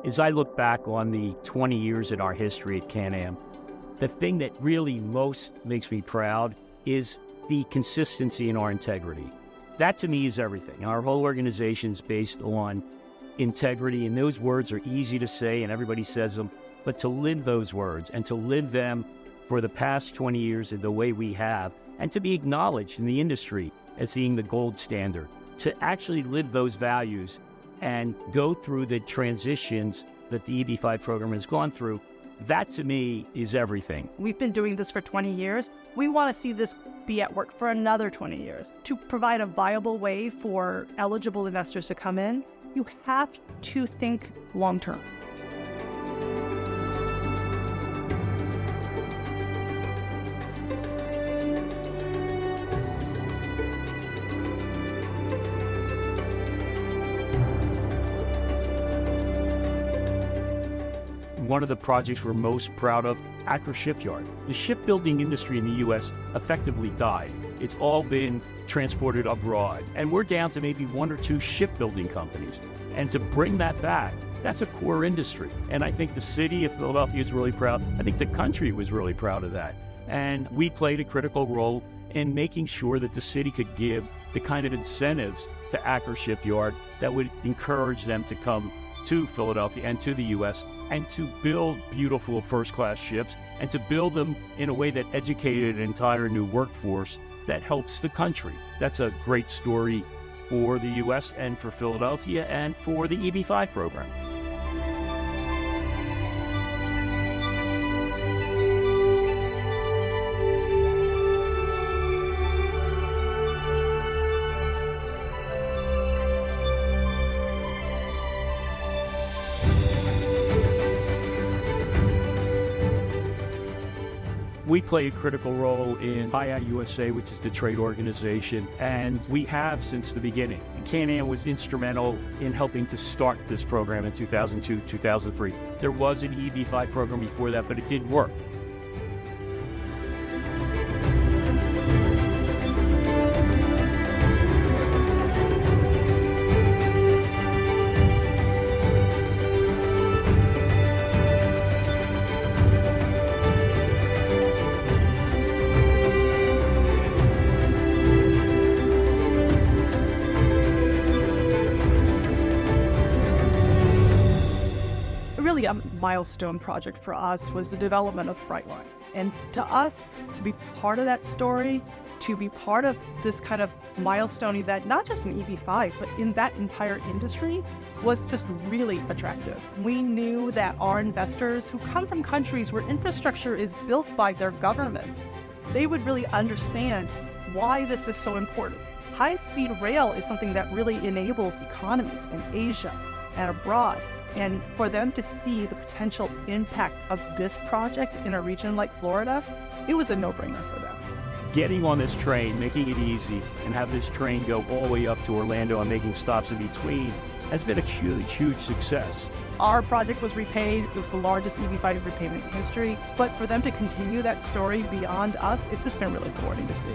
As I look back on the 20 years in our history at CanAm, the thing that really most makes me proud is the consistency in our integrity. That to me is everything. Our whole organization is based on integrity, and those words are easy to say and everybody says them, but to live those words and to live them for the past 20 years in the way we have, and to be acknowledged in the industry as being the gold standard, to actually live those values and go through the transitions that the EB-5 program has gone through, that to me is everything. We've been doing this for 20 years. We want to see this be at work for another 20 years. To provide a viable way for eligible investors to come in, you have to think long-term. One of the projects we're most proud of, Akron Shipyard. The shipbuilding industry in the U.S. effectively died. It's all been transported abroad. And we're down to maybe one or two shipbuilding companies. And to bring that back, that's a core industry. And I think the city of Philadelphia is really proud. I think the country was really proud of that. And we played a critical role in making sure that the city could give the kind of incentives to Akron Shipyard that would encourage them to come to Philadelphia and to the U.S. and to build beautiful first-class ships and to build them in a way that educated an entire new workforce that helps the country. That's a great story for the U.S. and for Philadelphia and for the EB-5 program. We play a critical role in IAI USA, which is the trade organization, and we have since the beginning. CanAm was instrumental in helping to start this program in 2002, 2003. There was an EB-5 program before that, but it didn't work. Really a milestone project for us was the development of Brightline. And to us, to be part of that story, to be part of this kind of milestone event, not just in EB-5, but in that entire industry, was just really attractive. We knew that our investors who come from countries where infrastructure is built by their governments, they would really understand why this is so important. High-speed rail is something that really enables economies in Asia and abroad. And for them to see the potential impact of this project in a region like Florida, it was a no-brainer for them. Getting on this train, making it easy, and have this train go all the way up to Orlando and making stops in between has been a huge, huge success. Our project was repaid. It was the largest EB-5 repayment in history. But for them to continue that story beyond us, it's just been really rewarding to see.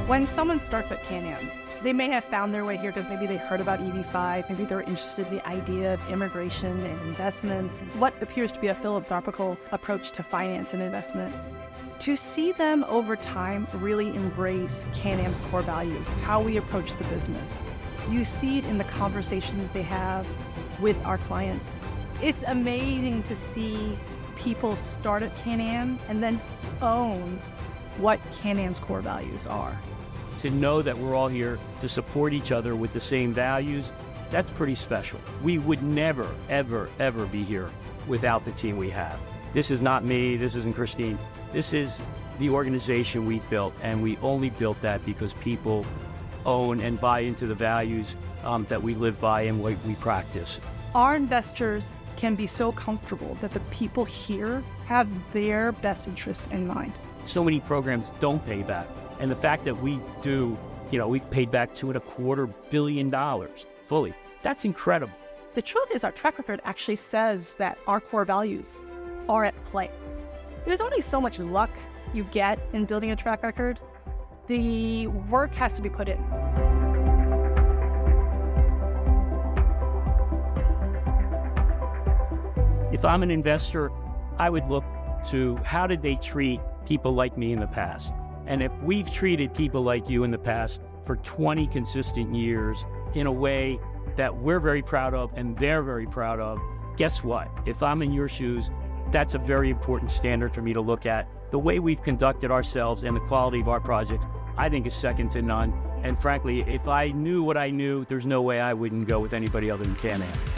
When someone starts at CanAm, they may have found their way here because maybe they heard about EB-5, maybe they're interested in the idea of immigration and investments, what appears to be a philanthropical approach to finance and investment. to see them over time really embrace CanAm's core values, how we approach the business. You see it in the conversations they have with our clients. It's amazing to see people start at CanAm and then own what CanAm's core values are. To know that we're all here to support each other with the same values, that's pretty special. We would never, ever, ever be here without the team we have. This is not me, this isn't Christine. This is the organization we've built, and we only built that because people own and buy into the values that we live by and what we practice. Our investors can be so comfortable that the people here have their best interests in mind. So many programs don't pay back. And the fact that we do, we've paid back $2.25 billion fully. That's incredible. The truth is our track record actually says that our core values are at play. There's only so much luck you get in building a track record. The work has to be put in. If I'm an investor, I would look to how did they treat people like me in the past? And if we've treated people like you in the past for 20 consistent years in a way that we're very proud of and they're very proud of, guess what? If I'm in your shoes, that's a very important standard for me to look at. The way we've conducted ourselves and the quality of our project, I think is second to none. And frankly, if I knew what I knew, there's no way I wouldn't go with anybody other than CanAm.